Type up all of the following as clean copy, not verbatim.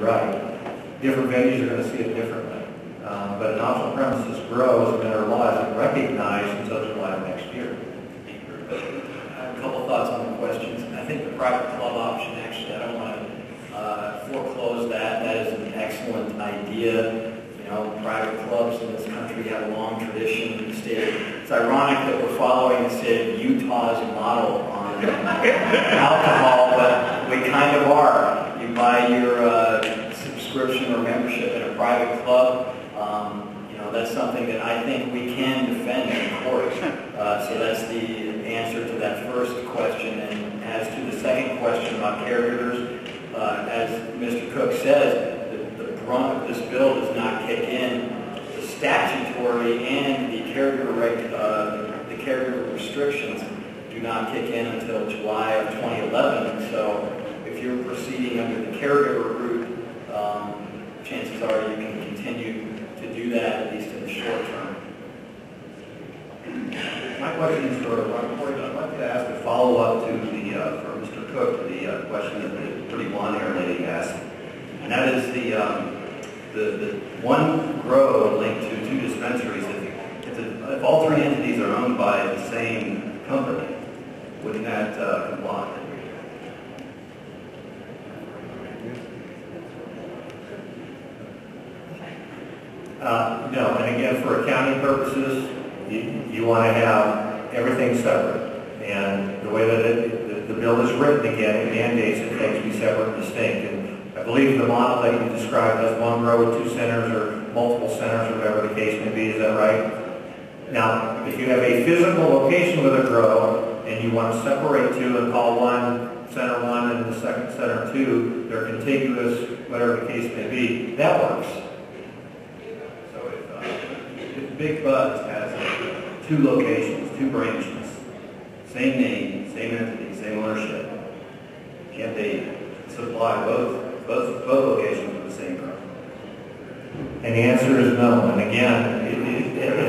right. Different venues are going to see it differently. But an off-premises grow as a matter of law isn't recognized until July of next year. I have a couple thoughts on the questions. I think the private club option, actually, I don't want to foreclose that. That is an excellent idea. You know, private clubs in this country have a long tradition in the state. It's ironic that we're following the state of Utah's model on alcohol, but we kind of are. You buy your subscription or membership in a private club. You know, that's something that I think we can defend in court. So that's the answer to that first question. And as to the second question about caregivers, as Mr. Cook says, the brunt of this bill does not kick in. The statutory and the caregiver restrictions do not kick in until July of 2011. So if you're proceeding under the caregiver route, chances are you can continue to do that, at least in the short term. My question is for Ron Corey. I'd like to ask a follow-up to for Mr. Cook, to the question that the pretty blonde-haired lady asked, and that is the one grow linked to two dispensaries. If all three entities are owned by the same company, wouldn't that comply? No, and again, for accounting purposes, you want to have everything separate. And the way that the bill is written, again, it mandates that things be separate and distinct. And I believe the model that you described as one grow with two centers or multiple centers, or whatever the case may be, is that right? Now, if you have a physical location with a grow and you want to separate two and call one center one and the second center two, they're contiguous, whatever the case may be, that works. If Big Buzz has two locations, two branches, same name, same entity, same ownership, can't they supply both locations with the same grow? And the answer is no. And again,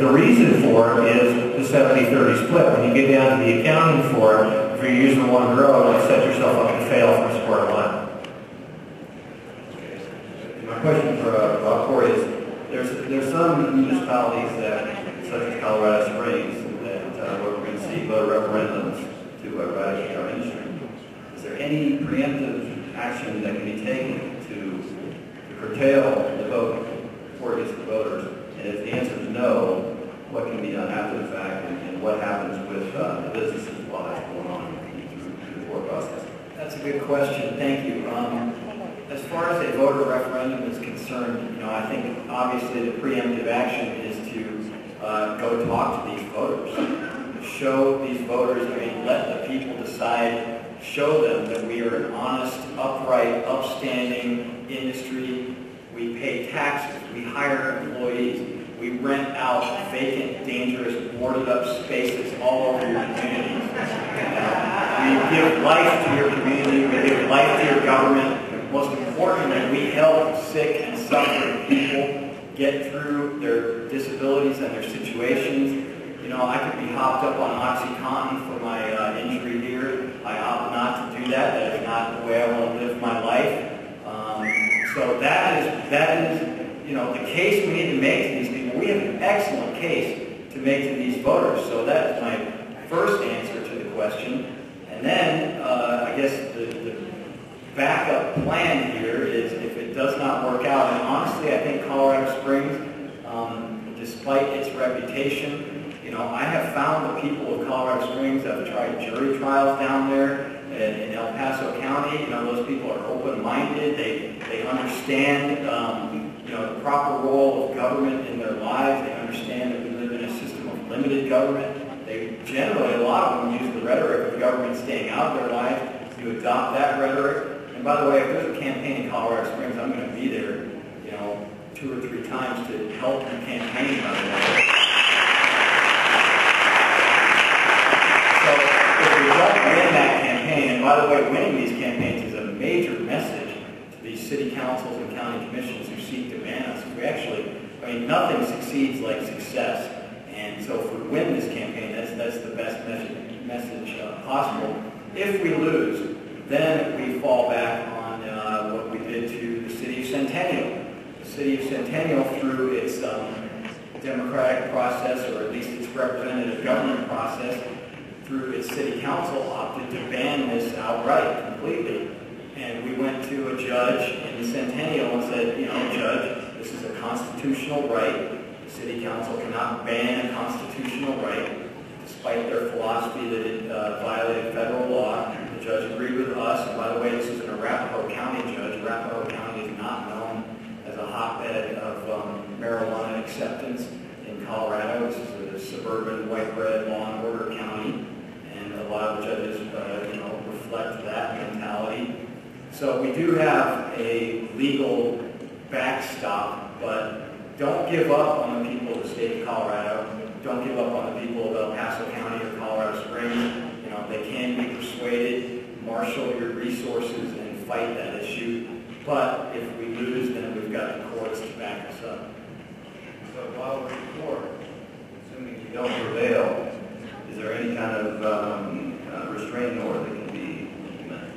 the reason for it is the 70-30 split. When you get down to the accounting for it, if you're using one grow, you set yourself up to fail from square one. My question for Rob Corey is, there's some municipalities that, such as Colorado Springs, that where we're going to see voter referendums to eradicate our industry. Is there any preemptive action that can be taken to curtail the vote before it gets to voters? And if the answer is no, what can be done after the fact, and what happens with the businesses while that's going on through the court process? That's a good question. Thank you. As far as a voter referendum is concerned, I think obviously the preemptive action is to go talk to these voters, show these voters, let the people decide, show them that we are an honest, upright, upstanding industry. We pay taxes, we hire employees, we rent out vacant, dangerous, boarded up spaces all over your communities. We give life to your community, we give life to your government. Most importantly, we help sick and suffering people get through their disabilities and their situations. I could be hopped up on OxyContin for my injury here. I opt not to do that. That is not the way I want to live my life. So that is the case we need to make to these people. We have an excellent case to make to these voters. So that is my first answer to the question. And then I guess the backup plan here is, if it does not work out, and honestly I think Colorado Springs, despite its reputation, I have found the people of Colorado Springs that have tried jury trials down there in El Paso County. Those people are open-minded. They understand the proper role of government in their lives. They understand that we live in a system of limited government. They generally, a lot of them, use the rhetoric of government staying out of their life to adopt that rhetoric. And by the way, if there's a campaign in Colorado Springs, I'm going to be there, 2 or 3 times to help the campaign, by the way. So if we don't win that campaign, and by the way, winning these campaigns is a major message to these city councils and county commissions who seek to ban us. We actually, nothing succeeds like success. And so if we win this campaign, that's the best message possible. If we lose, then we fall back on what we did to the city of city of Centennial, through its democratic process, or at least its representative government process, through its city council, opted to ban this outright, completely. And we went to a judge in Centennial and said, you know, Judge, this is a constitutional right. The city council cannot ban a constitutional right, despite their philosophy that it violated federal law. The judge agreed with us, and by the way, this is an Arapahoe County judge. Arapahoe County is not known as a hotbed of marijuana acceptance in Colorado. This is a suburban, white bread, law and order county, and a lot of judges, reflect that mentality. So we do have a legal backstop, but don't give up on the people of the state of Colorado. Don't give up on the people of El Paso County or Colorado Springs. You know, they can be persuaded. Marshal your resources and fight that issue. But if we lose, then we've got the courts to back us up. So while we're in court, assuming you don't prevail, is there any kind of restraining order that can be implemented?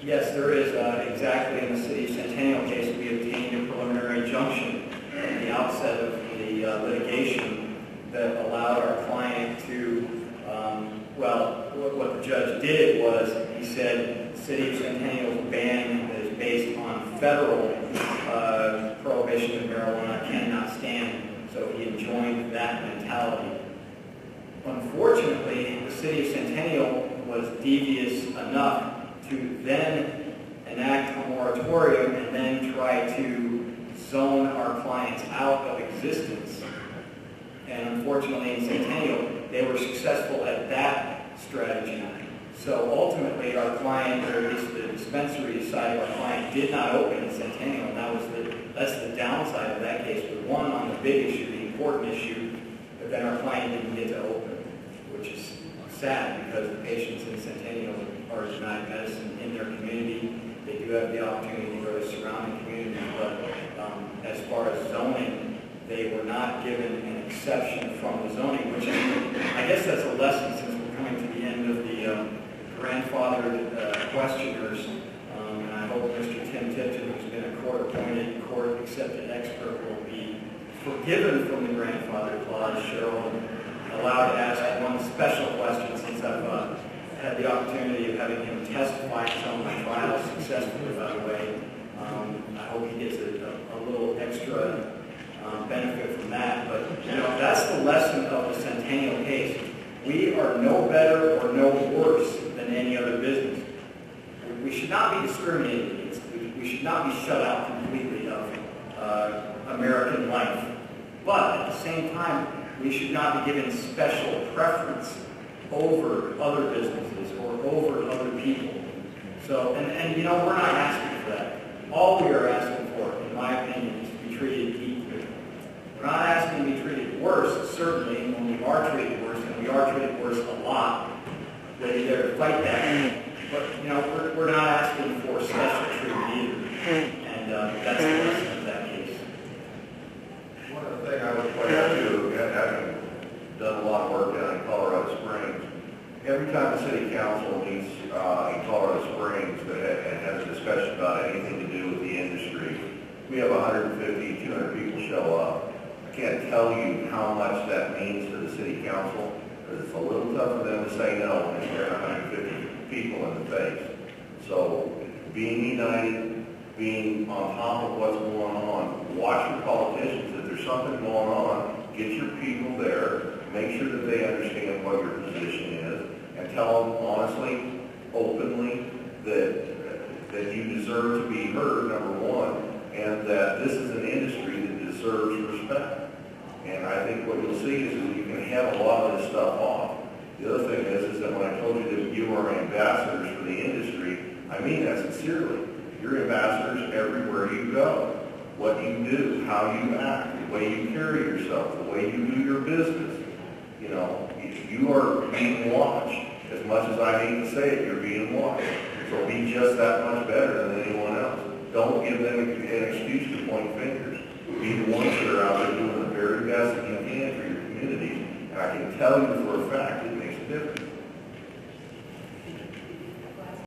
Yes, there is. Exactly in the city of Centennial case, we obtained a preliminary injunction at the outset of the litigation that allowed our client to, what the judge did was he said the city of Centennial's ban that is based on federal prohibition of marijuana cannot stand, so he enjoined that mentality. Unfortunately, the city of Centennial was devious enough to then enact a moratorium and then try to zone our clients out of existence. And unfortunately, in Centennial, they were successful at that strategy. So ultimately, our client, or at least the dispensary side of our client, did not open in Centennial, and that's the downside of that case. We won on the big issue, the important issue, but then our client didn't get to open, which is sad because the patients in Centennial are denied medicine in their community. They do have the opportunity to go to surrounding communities, but as far as zoning, they were not given an exception from the zoning, which I guess that's a lesson since we're coming to the end of the grandfathered questioners. And I hope Mr. Tim Tipton, who's been a court-appointed, court-accepted expert, will be forgiven from the grandfather clause. Cheryl, allowed to ask one special question since I've had the opportunity of having him testify in some of my trials successfully, by the way. I hope he gets a little extra benefit from that. But, that's the lesson of the Centennial case. We are no better or no worse than any other business. We should not be discriminated against. We should not be shut out completely of American life. But at the same time, we should not be given special preference over other businesses or over other people. So, and we're not asking for that. All we are asking for, in my opinion, is to be treated equally. We're not asking to be treated worse, certainly, when we are treated worse, and we are treated worse a lot. We're there to fight that. But, we're not asking for special treatment either. And that's the lesson of that case. One other thing I would point out too, having done a lot of work down in Colorado Springs, every time the city council meets in Colorado Springs that has a discussion about anything to do with the industry, we have 150, 200 people show up. I can't tell you how much that means to the city council, because it's a little tough for them to say no when they're 150 people in the face. So being united, being on top of what's going on, watch your politicians. If there's something going on, get your people there, make sure that they understand what your position is, and tell them honestly, openly, that you deserve to be heard, number one, and that this is an industry that deserves respect. And I think what you'll see is that you can have a lot of this stuff off. The other thing is that when I told you that you are ambassadors for the industry, I mean that sincerely. You're ambassadors everywhere you go. What you do, how you act, the way you carry yourself, the way you do your business. You are being watched. As much as I hate to say it, you're being watched. So be just that much better than anyone else. Don't give them an excuse to point fingers. Be the ones that are out there doing the very best that you can for your community. And I can tell you for a fact it makes a difference.